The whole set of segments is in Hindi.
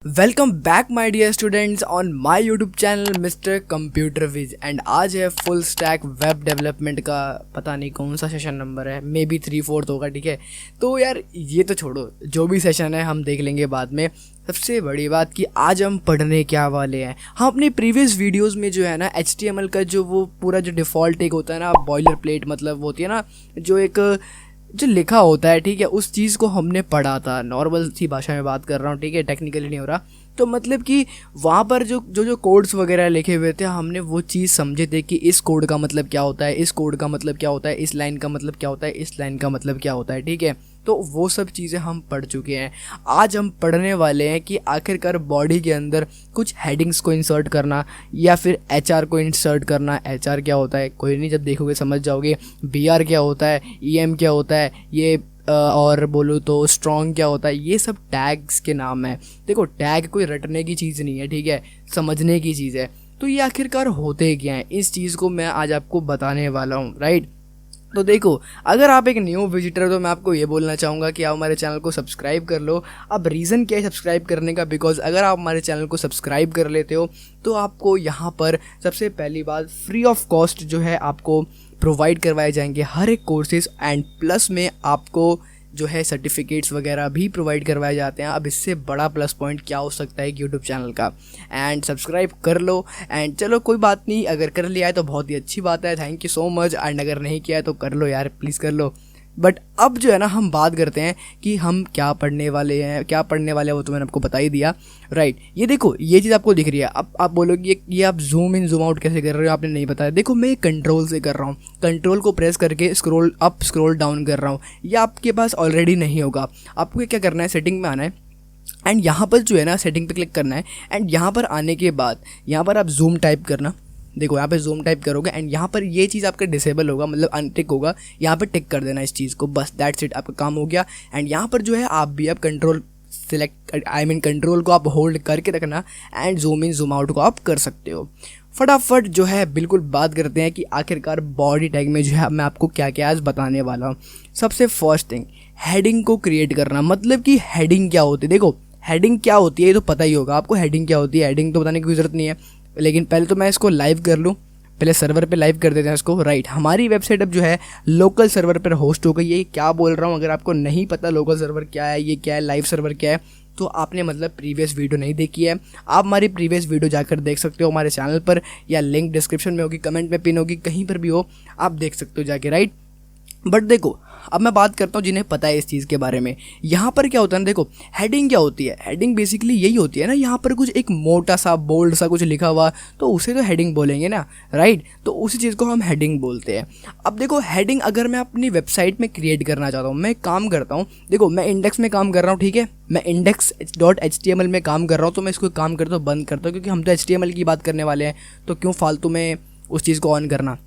Welcome back my dear students on my YouTube channel Mister Computer Wiz. And आज है फुल स्टैक वेब डेवलपमेंट का पता नहीं कौन सा सेशन नंबर है, मे बी 3-4 होगा। ठीक है, तो यार ये तो छोड़ो, जो भी सेशन है हम देख लेंगे बाद में। सबसे बड़ी बात कि आज हम पढ़ने क्या वाले हैं। हम अपनी प्रीवियस वीडियोस में जो है ना HTML का जो वो पूरा जो डिफ़ॉल्ट एक होता है ना, बॉयलर प्लेट मतलब होती है ना, जो एक जो लिखा होता है, ठीक है, उस चीज़ को हमने पढ़ा था। नॉर्मल सी भाषा में बात कर रहा हूँ, ठीक है, टेक्निकली नहीं हो रहा। तो मतलब कि वहाँ पर जो कोड्स वगैरह लिखे हुए थे, हमने वो चीज़ समझे थे कि इस कोड का मतलब क्या होता है, इस कोड का मतलब क्या होता है, इस लाइन का मतलब क्या होता है, इस लाइन का मतलब क्या होता है। ठीक है, तो वो सब चीज़ें हम पढ़ चुके हैं। आज हम पढ़ने वाले हैं कि आखिरकार बॉडी के अंदर कुछ हेडिंग्स को इंसर्ट करना या फिर HR को इंसर्ट करना। HR क्या होता है कोई नहीं, जब देखोगे समझ जाओगे। BR क्या होता है, EM क्या होता है, ये और बोलूँ तो स्ट्रॉन्ग क्या होता है, ये सब टैग्स के नाम है। देखो, टैग कोई रटने की चीज़ नहीं है, ठीक है, समझने की चीज़ है। तो ये आखिरकार होते क्या हैं, इस चीज़ को मैं आज आपको बताने वाला हूँ, राइट। तो देखो, अगर आप एक न्यू विजिटर हो तो मैं आपको ये बोलना चाहूँगा कि आप हमारे चैनल को सब्सक्राइब कर लो। अब रीज़न क्या है सब्सक्राइब करने का, बिकॉज अगर आप हमारे चैनल को सब्सक्राइब कर लेते हो तो आपको यहाँ पर सबसे पहली बात फ्री ऑफ कॉस्ट जो है आपको प्रोवाइड करवाए जाएंगे हर एक कोर्सेज, एंड प्लस में आपको जो है सर्टिफिकेट्स वगैरह भी प्रोवाइड करवाए जाते हैं। अब इससे बड़ा प्लस पॉइंट क्या हो सकता है यूट्यूब चैनल का। एंड सब्सक्राइब कर लो। एंड चलो कोई बात नहीं, अगर कर लिया है तो बहुत ही अच्छी बात है, thank you so much. And अगर नहीं किया है तो कर लो यार, प्लीज़ कर लो। बट अब जो है ना, हम बात करते हैं कि हम क्या पढ़ने वाले हैं वो तो मैंने आपको बता ही दिया, राइट। ये देखो, ये चीज़ आपको दिख रही है। अब आप बोलोगे ये आप जूम इन जूम आउट कैसे कर रहे हो, आपने नहीं बताया। देखो, मैं कंट्रोल से कर रहा हूँ, कंट्रोल को प्रेस करके स्क्रॉल अप स्क्रॉल डाउन कर रहा हूँ। ये आपके पास ऑलरेडी नहीं होगा। आपको क्या करना है, सेटिंग में आना है एंड यहाँ पर जो है ना सेटिंग पे क्लिक करना है। एंड यहाँ पर आने के बाद यहाँ पर आप जूम टाइप करना। देखो, यहाँ पे जूम टाइप करोगे एंड यहाँ पर ये चीज़ आपका डिसेबल होगा, मतलब अनटिक होगा। यहाँ पे टिक कर देना इस चीज़ को, बस दैट्स इट, आपका काम हो गया। एंड यहाँ पर जो है आप कंट्रोल सिलेक्ट कंट्रोल को आप होल्ड करके रखना and zoom in zoom out को आप कर सकते हो। फटाफट जो है बिल्कुल बात करते हैं कि आखिरकार बॉडी टैग में जो है मैं आपको क्या क्या आज बताने वाला हूँ। सबसे फर्स्ट थिंग, हेडिंग को क्रिएट करना। मतलब कि हेडिंग क्या होती है। देखो, हेडिंग क्या होती है ये तो पता ही होगा आपको, हेडिंग क्या होती है। हेडिंग तो बताने की ज़रूरत नहीं है, लेकिन पहले तो मैं इसको लाइव कर लूँ। पहले सर्वर पे लाइव कर देते हैं इसको, राइट। हमारी वेबसाइट अब जो है लोकल सर्वर पर होस्ट हो गई। ये क्या बोल रहा हूँ, अगर आपको नहीं पता लोकल सर्वर क्या है, ये क्या है, लाइव सर्वर क्या है, तो आपने मतलब प्रीवियस वीडियो नहीं देखी है। आप हमारी प्रीवियस वीडियो जाकर देख सकते हो हमारे चैनल पर, या लिंक डिस्क्रिप्शन में होगी, कमेंट में पिन होगी, कहीं पर भी हो, आप देख सकते हो जाके, राइट। बट देखो, अब मैं बात करता हूँ जिन्हें पता है इस चीज़ के बारे में। यहाँ पर क्या होता है ना, देखो, हेडिंग क्या होती है। हेडिंग बेसिकली यही होती है ना, यहाँ पर कुछ एक मोटा सा बोल्ड सा कुछ लिखा हुआ, तो उसे तो हेडिंग बोलेंगे ना, राइट। तो उसी चीज़ को हम हेडिंग बोलते हैं। अब देखो, हेडिंग अगर मैं अपनी वेबसाइट में क्रिएट करना चाहता हूँ, मैं काम करता हूँ। देखो, मैं इंडेक्स में काम कर रहा हूँ, ठीक है, मैं index.html में काम कर रहा हूँ। तो मैं इसको काम करता हूँ बंद करता हूँ, क्योंकि हम तो HTML की बात करने वाले हैं, तो क्यों फालतू में उस चीज़ को ऑन करना।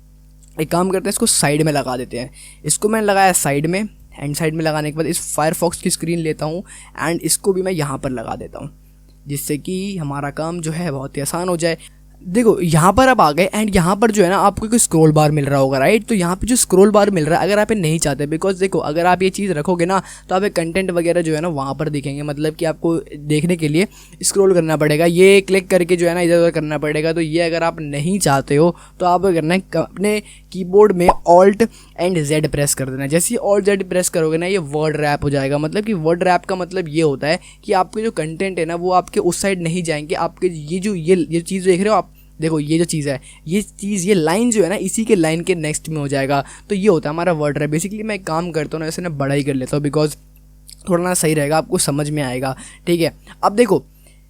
एक काम करते हैं, इसको साइड में लगा देते हैं। इसको मैंने लगाया साइड में, एंड साइड में लगाने के बाद इस फायरफॉक्स की स्क्रीन लेता हूँ एंड इसको भी मैं यहाँ पर लगा देता हूँ, जिससे कि हमारा काम जो है बहुत ही आसान हो जाए। देखो, यहाँ पर अब आ गए एंड यहाँ पर जो है ना आपको कोई स्क्रॉल बार मिल रहा होगा, राइट। तो यहाँ पे जो स्क्रॉल बार मिल रहा है, अगर आप ये नहीं चाहते, बिकॉज देखो, अगर आप ये चीज़ रखोगे ना तो आप कंटेंट वगैरह जो है ना वहाँ पर दिखेंगे। मतलब कि आपको देखने के लिए स्क्रॉल करना पड़ेगा, ये क्लिक करके जो है ना इधर उधर करना पड़ेगा। तो ये अगर आप नहीं चाहते हो तो आप करना है, अपने कीबोर्ड में Alt एंड Z प्रेस कर देना। जैसे ही Alt Z प्रेस करोगे ना, ये वर्ड रैप हो जाएगा। मतलब कि वर्ड रैप का मतलब ये होता है कि आपके जो कंटेंट है ना वो आपके उस साइड नहीं जाएंगे। आपके ये चीज़ देख रहे हो आप, देखो ये जो चीज़ है, ये लाइन जो है ना इसी के लाइन के नेक्स्ट में हो जाएगा। तो ये होता है हमारा वर्ड रैप। बेसिकली मैं एक काम करता हूँ ना, ऐसे ना बड़ा ही कर लेता हूँ, बिकॉज थोड़ा ना सही रहेगा, आपको समझ में आएगा, ठीक है। अब देखो,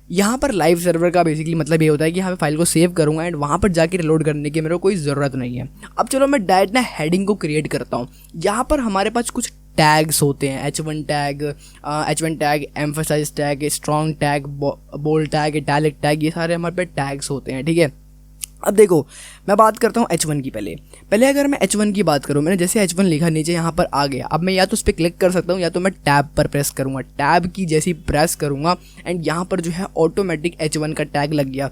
यहाँ पर लाइव सर्वर का बेसिकली मतलब ये होता है कि यहाँ पे फाइल को सेव करूँगा एंड वहाँ पर जाके रिलोड करने की मेरे को कोई ज़रूरत नहीं है। अब चलो मैं डायरेक्ट ना हेडिंग को क्रिएट करता हूँ। यहाँ पर हमारे पास कुछ टैग्स होते हैं, H1 tag, emphasise tag, strong tag, bold tag, italic tag, ये सारे हमारे पे टैग्स होते हैं, ठीक है। अब देखो, मैं बात करता हूँ H1 की। पहले अगर मैं H1 की बात करूँ, मैंने जैसे H1 लिखा नीचे यहाँ पर आ गया। अब मैं या तो उस पर क्लिक कर सकता हूँ या तो मैं टैब पर प्रेस करूँगा। टैब की जैसी प्रेस करूँगा एंड यहाँ पर जो है ऑटोमेटिक H1 का टैग लग गया।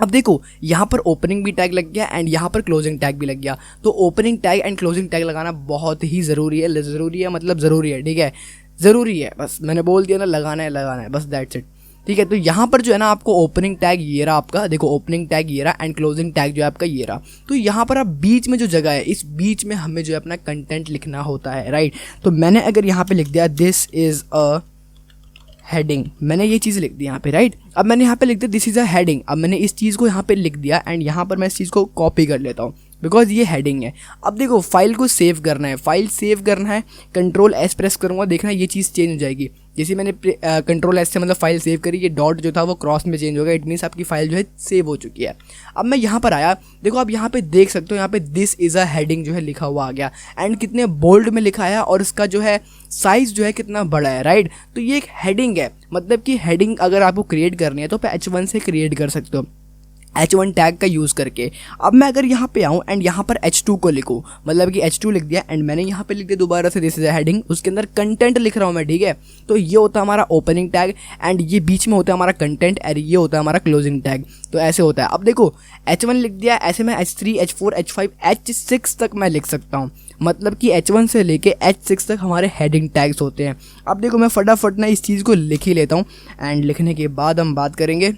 अब देखो, यहाँ पर ओपनिंग भी टैग लग गया एंड यहाँ पर क्लोजिंग टैग भी लग गया। तो opening tag and closing tag लगाना बहुत ही ज़रूरी है, मतलब ज़रूरी है, ठीक है, ज़रूरी है। बस मैंने बोल दिया ना, लगाना है, बस दैट्स इट। ठीक है। तो यहाँ पर जो है ना आपको ओपनिंग टैग ये रहा आपका, देखो ओपनिंग टैग ये रहा एंड क्लोजिंग टैग जो है आपका ये रहा। तो यहाँ पर आप बीच में जो जगह है, इस बीच में हमें जो है अपना कंटेंट लिखना होता है, राइट। तो मैंने अगर यहाँ पे लिख दिया दिस इज़ अ हेडिंग, मैंने ये चीज़ लिख दी यहाँ पे, राइट। अब मैंने यहाँ पे लिख दिया दिस इज़ अ हेडिंग। अब मैंने इस चीज़ को यहाँ पे लिख दिया एंड यहाँ पर मैं इस चीज़ को कॉपी कर लेता हूँ बिकॉज ये हेडिंग है। अब देखो फाइल को सेव करना है, फाइल सेव करना है, कंट्रोल एस प्रेस करूँगा, देखना ये चीज़ चेंज हो जाएगी। जैसे मैंने कंट्रोल एस से मतलब फाइल सेव करी, ये डॉट जो था वो क्रॉस में चेंज हो गया, इट मीन्स आपकी फाइल जो है सेव हो चुकी है। अब मैं यहाँ पर आया, देखो आप यहाँ पे देख सकते हो, यहाँ पे दिस इज़ अ हेडिंग जो है लिखा हुआ आ गया एंड कितने बोल्ड में लिखा है और इसका जो है साइज़ जो है कितना बड़ा है, राइट। तो ये एक हेडिंग है, मतलब कि हेडिंग अगर आपको क्रिएट करनी है तो आप H1 से क्रिएट कर सकते हो, H1 टैग का यूज़ करके। अब मैं अगर यहाँ पे आऊँ एंड यहाँ पर H2 को लिखूँ, मतलब कि H2 लिख दिया एंड मैंने यहाँ पे लिख दिया दोबारा से दिस इज अ हेडिंग, उसके अंदर कंटेंट लिख रहा हूँ मैं, ठीक है। तो ये होता है हमारा ओपनिंग टैग एंड ये बीच में होता है हमारा कंटेंट और ये होता है हमारा क्लोजिंग टैग। तो ऐसे होता है। अब देखो H1 लिख दिया, ऐसे मैं H3 H4 H5 H6 तक मैं लिख सकता हूँ, मतलब कि H1 से लेके H6 तक हमारे हेडिंग टैग्स होते हैं। अब देखो मैं फटाफट ना इस चीज़ को लिख ही लेता हूँ एंड लिखने के बाद हम बात करेंगे।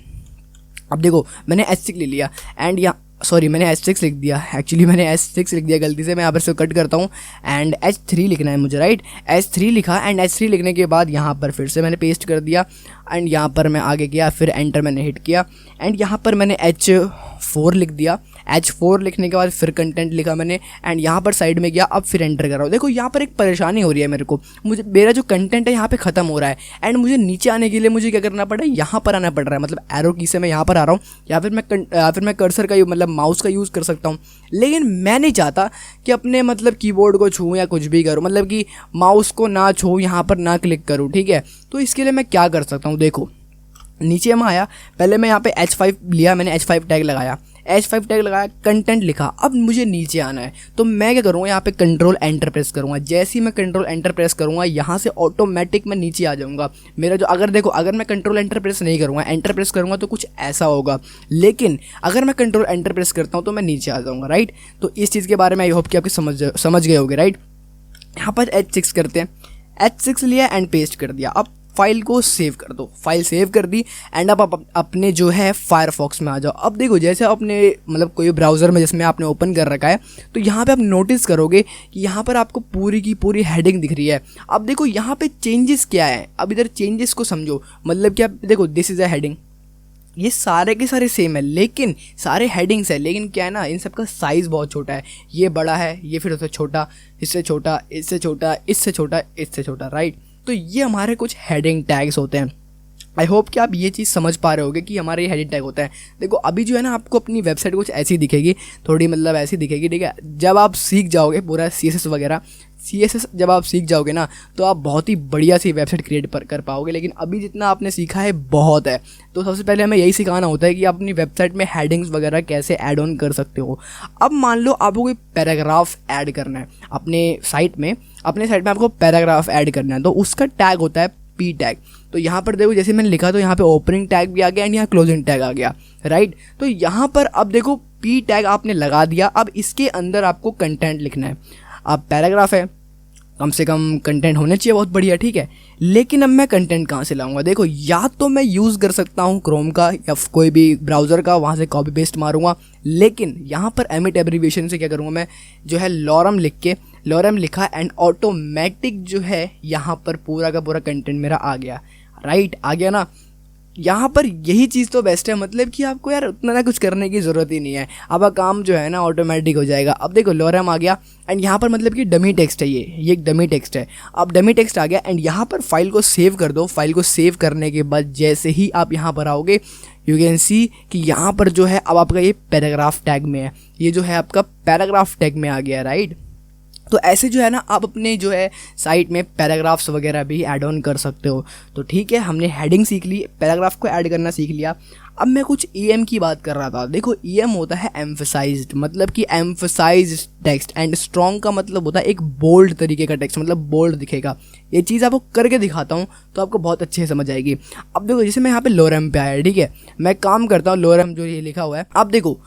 अब देखो मैंने H6 ले लिया एंड यहाँ सॉरी मैंने H6 लिख दिया, एक्चुअली मैंने H6 लिख दिया गलती से, मैं यहाँ पर से कट करता हूँ एंड H3 लिखना है मुझे, राइट। H3 लिखा एंड H3 लिखने के बाद यहाँ पर फिर से मैंने पेस्ट कर दिया एंड यहाँ पर मैं आगे गया, फिर एंटर मैंने हिट किया एंड यहाँ पर मैंने H4 लिख दिया। H4 लिखने के बाद फिर कंटेंट लिखा मैंने एंड यहाँ पर साइड में गया, अब फिर एंटर कर रहा हूँ। देखो यहाँ पर एक परेशानी हो रही है मेरे को, मेरा जो कंटेंट है यहाँ पे ख़त्म हो रहा है एंड मुझे नीचे आने के लिए मुझे क्या करना पड़ा है, यहाँ पर आना पड़ रहा है, मतलब एरो की से मैं यहाँ पर आ रहा हूँ या फिर मैं कर्सर का मतलब माउस का यूज़ कर सकता हूँ। लेकिन मैं नहीं चाहता कि अपने मतलब कीबोर्ड को छूँ या कुछ भी करूँ, मतलब कि माउस को ना छूँ, यहाँ पर ना क्लिक करूँ, ठीक है। तो इसके लिए मैं क्या कर सकता हूँ, देखो नीचे में आया, पहले मैं यहाँ पे H5 लिया, मैंने H5 टैग लगाया, H5 टैग लगाया, कंटेंट लिखा। अब मुझे नीचे आना है तो मैं क्या करूँगा, यहाँ पे कंट्रोल एंटर प्रेस करूँगा। जैसे ही मैं कंट्रोल एंटर प्रेस करूँगा यहाँ से ऑटोमेटिक मैं नीचे आ जाऊँगा। मेरा जो अगर देखो अगर मैं कंट्रोल एंटर प्रेस नहीं करूँगा, एंटर प्रेस करूँगा तो कुछ ऐसा होगा, लेकिन अगर मैं कंट्रोल एंटर प्रेस करता हूँ तो मैं नीचे आ जाऊँगा, राइट। तो इस चीज़ के बारे में आई होप कि आपके समझ गए होगे, राइट। यहाँ पर H6 करते हैं, H6 लिया एंड पेस्ट कर दिया। अब फाइल को सेव कर दो, फाइल सेव कर दी एंड अब आप अपने जो है फायरफॉक्स में आ जाओ। अब देखो जैसे अपने मतलब कोई ब्राउज़र में जिसमें आपने ओपन कर रखा है तो यहाँ पे आप नोटिस करोगे कि यहाँ पर आपको पूरी की पूरी हेडिंग दिख रही है। अब देखो यहाँ पे चेंजेस क्या है, अब इधर चेंजेस को समझो, मतलब कि आप देखो दिस इज़ अ हेडिंग, ये सारे के सारे सेम है, लेकिन सारे हेडिंग्स है, लेकिन क्या है ना इन सबका साइज़ बहुत छोटा है, ये बड़ा है, ये फिर उससे छोटा, इससे छोटा, इससे छोटा, इससे छोटा, इससे छोटा, राइट। तो ये हमारे कुछ हेडिंग टैग्स होते हैं। आई होप कि आप ये चीज़ समझ पा रहे होगे कि हमारे ये हेडिंग टैग होता है। देखो अभी जो है ना आपको अपनी वेबसाइट कुछ ऐसी दिखेगी, थोड़ी मतलब ऐसी दिखेगी, ठीक है। जब आप सीख जाओगे पूरा CSS वगैरह, CSS जब आप सीख जाओगे ना तो आप बहुत ही बढ़िया सी वेबसाइट क्रिएट कर पाओगे, लेकिन अभी जितना आपने सीखा है बहुत है। तो सबसे पहले हमें यही सिखाना होता है कि आप अपनी वेबसाइट में हेडिंग्स वगैरह कैसे ऐड ऑन कर सकते हो। अब मान लो आपको कोई पैराग्राफ ऐड करना है अपने साइट में आपको पैराग्राफ ऐड करना है, तो उसका टैग होता है P टैग। तो यहाँ पर देखो जैसे मैंने लिखा तो यहाँ पे ओपनिंग टैग भी आ गया एंड यहाँ क्लोजिंग टैग आ गया, राइट। तो यहाँ पर अब देखो P टैग आपने लगा दिया, अब इसके अंदर आपको कंटेंट लिखना है। अब पैराग्राफ है, कम से कम कंटेंट होने चाहिए बहुत बढ़िया, ठीक है। लेकिन अब मैं कंटेंट कहाँ से लाऊंगा, देखो या तो मैं यूज़ कर सकता हूँ क्रोम का या कोई भी ब्राउज़र का, वहाँ से कॉपी पेस्ट मारूंगा। लेकिन यहाँ पर एमिट एब्रीविएशन से क्या करूँगा, मैं जो है लॉरम लिखा एंड ऑटोमेटिक जो है यहाँ पर पूरा का पूरा कंटेंट मेरा आ गया, राइट, आ गया ना। यहाँ पर यही चीज़ तो बेस्ट है, मतलब कि आपको यार उतना ना कुछ करने की ज़रूरत ही नहीं है, आपका काम जो है ना ऑटोमेटिक हो जाएगा। अब देखो लॉरम आ गया एंड यहाँ पर मतलब कि डमी टेक्स्ट है, ये एक डमी टेक्स्ट है। अब डमी टेक्स्ट आ गया एंड यहाँ पर फाइल को सेव कर दो। फाइल को सेव करने के बाद जैसे ही आप यहाँ पर आओगे यू कैन सी कि यहाँ पर जो है अब आपका ये पैराग्राफ टैग में है, ये जो है आपका पैराग्राफ टैग में आ गया, राइट। तो ऐसे जो है ना आप अपने जो है साइट में पैराग्राफ्स वगैरह भी ऐड ऑन कर सकते हो। तो ठीक है, हमने हेडिंग सीख ली, पैराग्राफ को ऐड करना सीख लिया। अब मैं कुछ EM की बात कर रहा था। देखो EM होता है एम्फसाइज्ड, मतलब कि एम्फसाइज्ड टेक्स्ट, एंड स्ट्रॉन्ग का मतलब होता है एक बोल्ड तरीके का टेक्स्ट, मतलब बोल्ड दिखेगा। ये चीज़ आपको करके दिखाता हूँ तो आपको बहुत अच्छे से समझ आएगी। अब देखो जैसे मैं यहाँ पे लॉरम पे आया, ठीक है, मैं काम करता हूँ, लॉरम जो ये लिखा हुआ है। अब देखो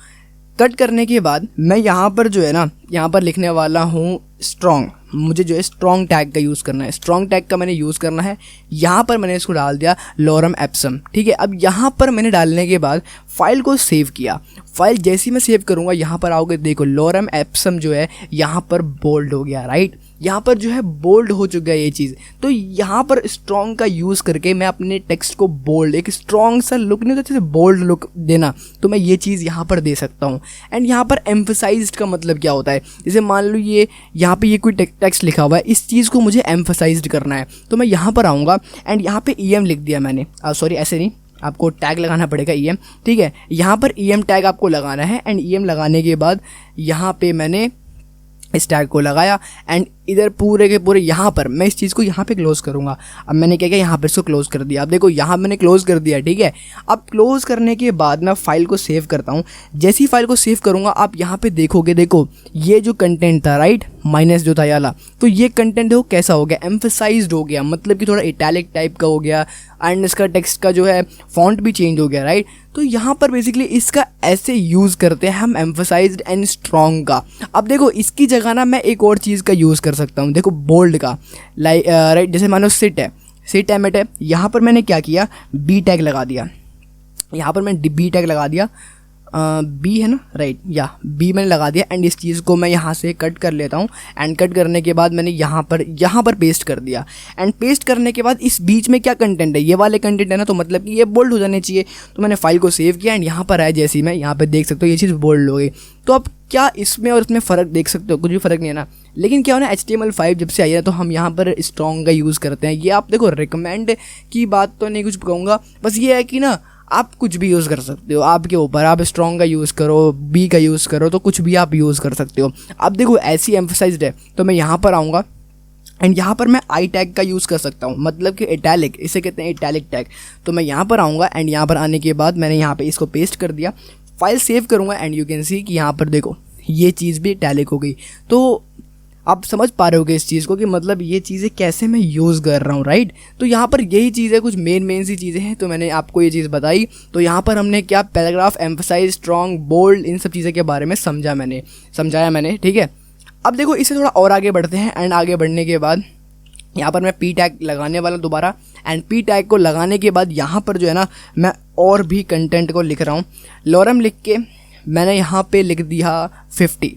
कट करने के बाद मैं यहाँ पर जो है ना, यहाँ पर लिखने वाला हूँ स्ट्रॉन्ग। मुझे जो है स्ट्रॉन्ग टैग का यूज़ करना है, स्ट्रॉन्ग टैग का मैंने यूज़ करना है। यहाँ पर मैंने इसको डाल दिया लॉरम एप्सम, ठीक है। अब यहाँ पर मैंने डालने के बाद फाइल को सेव किया। फाइल जैसे ही मैं सेव करूँगा, यहाँ पर आओगे, देखो लॉरम एप्सम जो है यहाँ पर बोल्ड हो गया, राइट। यहाँ पर जो है बोल्ड हो चुका है ये चीज़। तो यहाँ पर स्ट्रॉन्ग का यूज़ करके मैं अपने टेक्स्ट को बोल्ड, एक स्ट्रॉन्ग सा लुक नहीं होता, जैसे बोल्ड लुक देना, तो मैं ये चीज़ यहाँ पर दे सकता हूँ। एंड यहाँ पर एम्फसाइज्ड का मतलब क्या होता है, जैसे मान लो ये यहाँ पे ये कोई टेक्स्ट लिखा हुआ है, इस चीज़ को मुझे एम्फसाइज्ड करना है, तो मैं यहाँ पर आऊँगा एंड यहाँ पे EM लिख दिया मैंने। सॉरी ऐसे नहीं, आपको टैग लगाना पड़ेगा EM, ठीक है। यहाँ पर EM टैग आपको लगाना है एंड EM लगाने के बाद यहाँ पे मैंने इस टैग को लगाया एंड इधर पूरे के पूरे यहाँ पर मैं इस चीज़ को यहाँ पे क्लोज़ करूँगा। अब मैंने क्या किया, यहाँ पर इसको क्लोज़ कर दिया। अब देखो यहाँ मैंने क्लोज़ कर दिया, ठीक है। अब क्लोज़ करने के बाद मैं फाइल को सेव करता हूँ। जैसे ही फाइल को सेव करूँगा, आप यहाँ पे देखोगे, देखो ये जो कंटेंट था, राइट, माइनस जो था ये वाला, तो ये कंटेंट देखो कैसा हो गया, एम्फसाइज्ड हो गया, मतलब कि थोड़ा इटैलिक टाइप का हो गया एंड इसका टेक्स्ट का जो है फॉन्ट भी चेंज हो गया, राइट। तो यहाँ पर बेसिकली इसका ऐसे यूज़ करते हैं हम एम्फसाइज्ड एंड स्ट्रॉन्ग का। अब देखो इसकी जगह ना मैं एक और चीज़ का यूज़ कर सकता हूँ, देखो बोल्ड का, राइट। जैसे मानो सिट एमिट है, यहाँ पर मैंने क्या किया, बी टैग लगा दिया। यहाँ पर मैंने बी टैग लगा दिया, बी है ना, राइट, या बी मैंने लगा दिया एंड इस चीज़ को मैं यहाँ से कट कर लेता हूँ एंड कट करने के बाद मैंने यहाँ पर पेस्ट कर दिया। एंड पेस्ट करने के बाद इस बीच में क्या कंटेंट है, ये वाले कंटेंट है ना, तो मतलब कि ये बोल्ड हो जाने चाहिए। तो मैंने फाइल को सेव किया एंड यहाँ पर आया, जैसे ही मैं यहाँ पर देख सकते हो ये चीज़ बोल्ड हो गई। तो अब क्या इसमें और इसमें फ़र्क देख सकते हो, कुछ भी फ़र्क नहीं है ना। लेकिन क्या हो ना, HTML5 जब से आई है तो हम यहाँ पर स्ट्रॉन्ग का यूज़ करते हैं। ये आप देखो रिकमेंड की बात तो नहीं कुछ कहूँगा, बस ये है कि ना आप कुछ भी यूज़ कर सकते हो, आपके ऊपर, आप स्ट्रॉन्ग का यूज़ करो, बी का यूज़ करो, तो कुछ भी आप यूज़ कर सकते हो। अब देखो ऐसी एम्फसाइज्ड है, तो मैं यहाँ पर आऊँगा एंड यहाँ पर मैं आई टैग का यूज़ कर सकता हूँ, मतलब कि इटैलिक, इसे कहते हैं इटैलिक टैग। तो मैं यहाँ पर आऊँगा एंड यहाँ पर आने के बाद मैंने यहाँ पर इसको पेस्ट कर दिया, फाइल सेव करूँगा एंड यू कैन सी कि यहाँ पर देखो ये चीज़ भी इटैलिक हो गई। तो आप समझ पा रहे होगे इस चीज़ को कि मतलब ये चीज़ें कैसे मैं यूज़ कर रहा हूँ, राइट। तो यहाँ पर यही चीज़ें, कुछ मेन सी चीज़ें हैं, तो मैंने आपको ये चीज़ बताई। तो यहाँ पर हमने क्या पैराग्राफ, एम्फसाइज, स्ट्रॉन्ग, बोल्ड, इन सब चीज़ों के बारे में समझाया मैंने, ठीक है। अब देखो इससे थोड़ा और आगे बढ़ते हैं एंड आगे बढ़ने के बाद यहाँ पर मैं पी टैग लगाने वाला दोबारा एंड पी टैग को लगाने के बाद यहाँ पर जो है ना मैं और भी कंटेंट को लिख रहा हूँ। लॉरम लिख के मैंने यहाँ पे लिख दिया 50।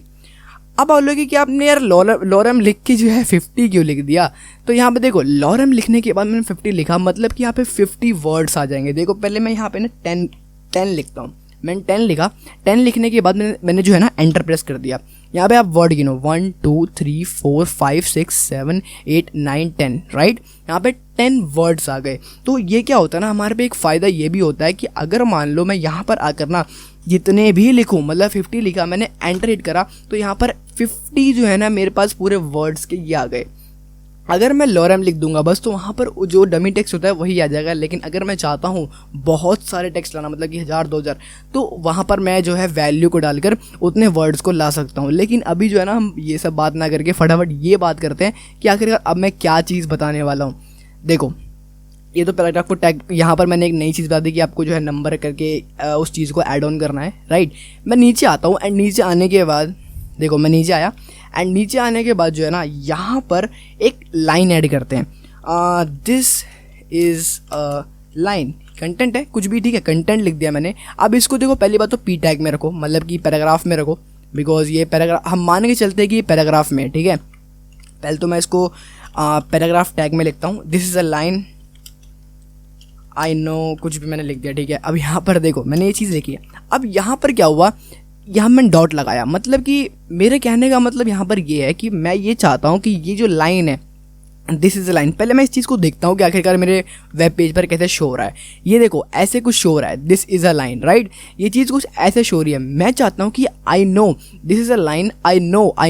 अब बोलोगे कि आपने यार लॉरम लिख के जो है 50 क्यों लिख दिया, तो यहाँ पे देखो लॉरम लिखने के बाद मैंने 50 लिखा, मतलब कि यहाँ पे 50 वर्ड्स आ जाएंगे। देखो पहले मैं यहाँ पे ना 10 लिखता हूँ, मैंने 10 लिखा। 10 लिखने के बाद मैंने जो है ना एंटर प्रेस कर दिया। यहाँ पे आप वर्ड गिनो 1 2 3 4 5 6 7 8 9 10, राइट। यहाँ पे 10 वर्ड्स आ गए। तो ये क्या होता है ना, हमारे पे एक फ़ायदा ये भी होता है कि अगर मान लो मैं यहाँ पर आकर ना जितने भी लिखूँ, मतलब 50 लिखा, मैंने एंटर हिट करा, तो यहाँ पर 50 जो है ना मेरे पास पूरे वर्ड्स के ये आ गए। अगर मैं लॉरम लिख दूंगा बस, तो वहाँ पर जो डमी टेक्स्ट होता है वही आ जाएगा। लेकिन अगर मैं चाहता हूँ बहुत सारे टेक्स्ट लाना, मतलब कि 1000 2000, तो वहाँ पर मैं जो है वैल्यू को डालकर उतने वर्ड्स को ला सकता हूँ। लेकिन अभी जो है ना हम ये सब बात ना करके फटाफट ये बात करते हैं कि आखिरकार अब मैं क्या चीज़ बताने वाला हूँ। देखो ये तो पैराग्राफ को टैग, यहाँ पर मैंने एक नई चीज़ बता दी कि आपको जो है नंबर करके उस चीज़ को ऐड ऑन करना है, राइट। मैं नीचे आता हूँ एंड नीचे आने के बाद देखो मैं नीचे आया एंड नीचे आने के बाद जो है ना यहाँ पर एक लाइन ऐड करते हैं। This is a line, content है कुछ भी, ठीक है, कंटेंट लिख दिया मैंने। अब इसको देखो पहली बात तो पी टैग में रखो, मतलब कि पैराग्राफ में रखो, बिकॉज ये पैराग्राफ हम मान के चलते हैं कि ये पैराग्राफ में, ठीक है। पहले तो मैं इसको पैराग्राफ टैग में लिखता हूँ। This is a line, I know, कुछ भी मैंने लिख दिया, ठीक है। अब यहाँ पर देखो मैंने ये चीज़ लिखी है। अब यहाँ पर क्या हुआ, यहाँ मैंने डॉट लगाया, मतलब कि मेरे कहने का मतलब यहाँ पर ये है कि मैं ये चाहता हूँ कि ये जो लाइन है, दिस इज़ अ लाइन, पहले मैं इस चीज़ को देखता हूँ कि आखिरकार मेरे वेब पेज पर कैसे शो हो रहा है। ये देखो ऐसे कुछ शो हो रहा है, this is a line, right. ये चीज़ कुछ ऐसे शो हो रही है। मैं चाहता हूँ कि I know this is a line, I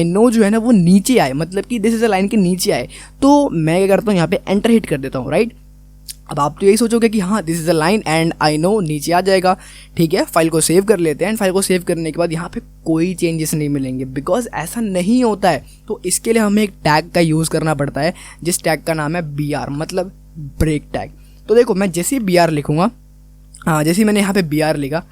know जो है ना वो नीचे आए, मतलब कि दिस इज़ अ लाइन के नीचे आए। तो मैं क्या करता हूँ, यहाँ पे एंटर हिट कर देता हूँ, राइट। अब आप तो यही सोचोगे कि हाँ this is a line and I know नीचे आ जाएगा, ठीक है। फाइल को सेव कर लेते हैं एंड फाइल को सेव करने के बाद यहाँ पे कोई चेंजेस नहीं मिलेंगे, बिकॉज ऐसा नहीं होता है। तो इसके लिए हमें एक टैग का यूज़ करना पड़ता है, जिस टैग का नाम है BR, मतलब ब्रेक टैग। तो देखो मैं जैसे ही BR लिखूँगा, हाँ जैसे ही मैंने यहाँ पे BR लिखा,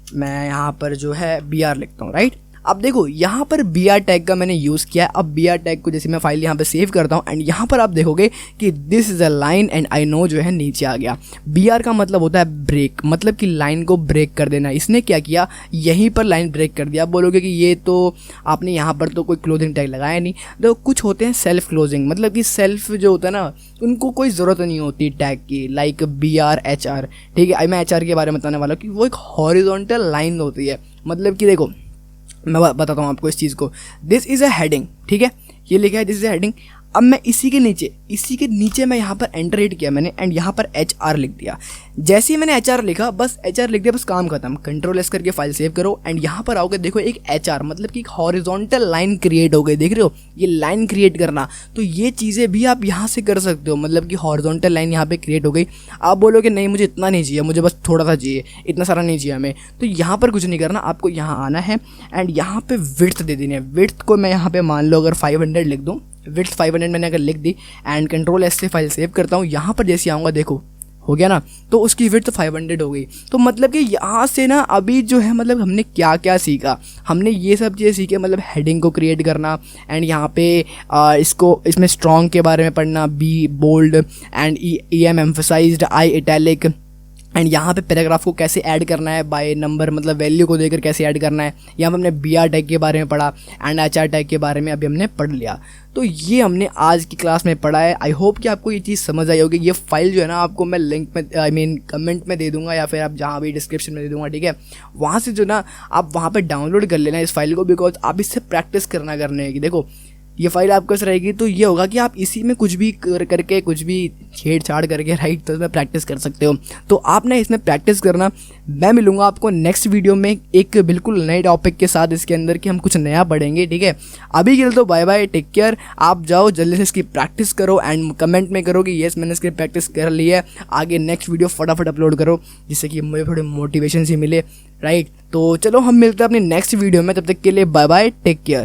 मैं यहाँ पर जो है BR लिखता हूँ, राइट। अब देखो यहाँ पर BR टैग का मैंने यूज़ किया है। अब BR टैग को जैसे मैं फाइल यहाँ पे सेव करता हूँ एंड यहाँ पर आप देखोगे कि this is a line and I know जो है नीचे आ गया। BR का मतलब होता है ब्रेक, मतलब कि लाइन को ब्रेक कर देना। इसने क्या किया, यहीं पर लाइन ब्रेक कर दिया। आप बोलोगे कि ये तो आपने यहाँ पर तो कोई क्लोजिंग टैग लगाया नहीं। तो कुछ होते हैं सेल्फ क्लोजिंग, मतलब कि सेल्फ जो होता है ना, उनको कोई ज़रूरत नहीं होती टैग की, लाइक BR HR, ठीक है। मैं HR के बारे में बताने वाला हूँ कि वो एक हॉरिजॉन्टल लाइन होती है। मतलब कि देखो मैं बताता हूँ आपको इस चीज़ को। दिस इज़ अ हेडिंग, ठीक है, ये लिखा है दिस इज़ अ हेडिंग। अब मैं इसी के नीचे मैं यहाँ पर एंटर हिट किया मैंने एंड यहाँ पर HR लिख दिया। जैसे ही मैंने HR लिखा, बस HR लिख दिया, बस काम खत्म। Ctrl+S करके फाइल सेव करो एंड यहाँ पर आओगे, देखो एक HR मतलब कि एक हॉरिजॉन्टल लाइन क्रिएट हो गई, देख रहे हो, ये लाइन क्रिएट करना। तो ये चीज़ें भी आप यहाँ से कर सकते हो, मतलब कि हॉरिजॉन्टल लाइन यहाँ पे क्रिएट हो गई। आप बोलोगे नहीं मुझे इतना नहीं चाहिए, मुझे बस थोड़ा सा चाहिए, इतना सारा नहीं चाहिए हमें। तो यहाँ पर कुछ नहीं करना, आपको यहाँ आना है एंड यहाँ पे विड्थ दे देनी है। विड्थ को मैं यहाँ पे मान लो अगर 500 लिख दूँ, विड्थ 500 मैंने अगर लिख दी एंड Ctrl+S से फाइल सेव करता हूँ, यहाँ पर जैसे आऊँगा देखो हो गया ना, तो उसकी विड्थ 500 हो गई। तो मतलब कि यहाँ से ना अभी जो है, मतलब हमने क्या क्या सीखा, हमने ये सब चीज़ें सीखे, मतलब हेडिंग को क्रिएट करना एंड यहाँ पे इसमें स्ट्रॉन्ग के बारे में पढ़ना, B bold and EM emphasised, I italic, and यहाँ पे पैराग्राफ को कैसे ऐड करना है बाय नंबर, मतलब वैल्यू को देकर कैसे ऐड करना है। यहाँ पे हमने BR टैग के बारे में पढ़ा एंड HR टैग के बारे में अभी हमने पढ़ लिया। तो ये हमने आज की क्लास में पढ़ा है। आई होप कि आपको ये चीज़ समझ आई होगी। ये फाइल जो है ना, आपको मैं लिंक में कमेंट में दे दूंगा या फिर आप जहाँ भी डिस्क्रिप्शन में दे दूंगा, ठीक है। वहाँ से जो ना आप वहाँ पर डाउनलोड कर लेना इस फाइल को, बिकॉज आप इससे प्रैक्टिस करने की। देखो ये फाइल आपके पास रहेगी तो ये होगा कि आप इसी में कुछ भी करके कुछ भी छेड़छाड़ करके, राइट, तो इसमें प्रैक्टिस कर सकते हो। तो आपने इसमें प्रैक्टिस करना। मैं मिलूंगा आपको नेक्स्ट वीडियो में एक बिल्कुल नए टॉपिक के साथ, इसके अंदर कि हम कुछ नया पढ़ेंगे, ठीक है। अभी के लिए तो बाय बाय, टेक केयर। आप जाओ जल्दी से इसकी प्रैक्टिस करो एंड कमेंट में करो कि येस मैंने इसकी प्रैक्टिस कर ली है। आगे नेक्स्ट वीडियो फटाफट अपलोड करो जिससे कि मुझे थोड़ी मोटिवेशन सी मिले, राइट। तो चलो हम मिलते हैं अपनी नेक्स्ट वीडियो में, तब तक के लिए बाय बाय, टेक केयर।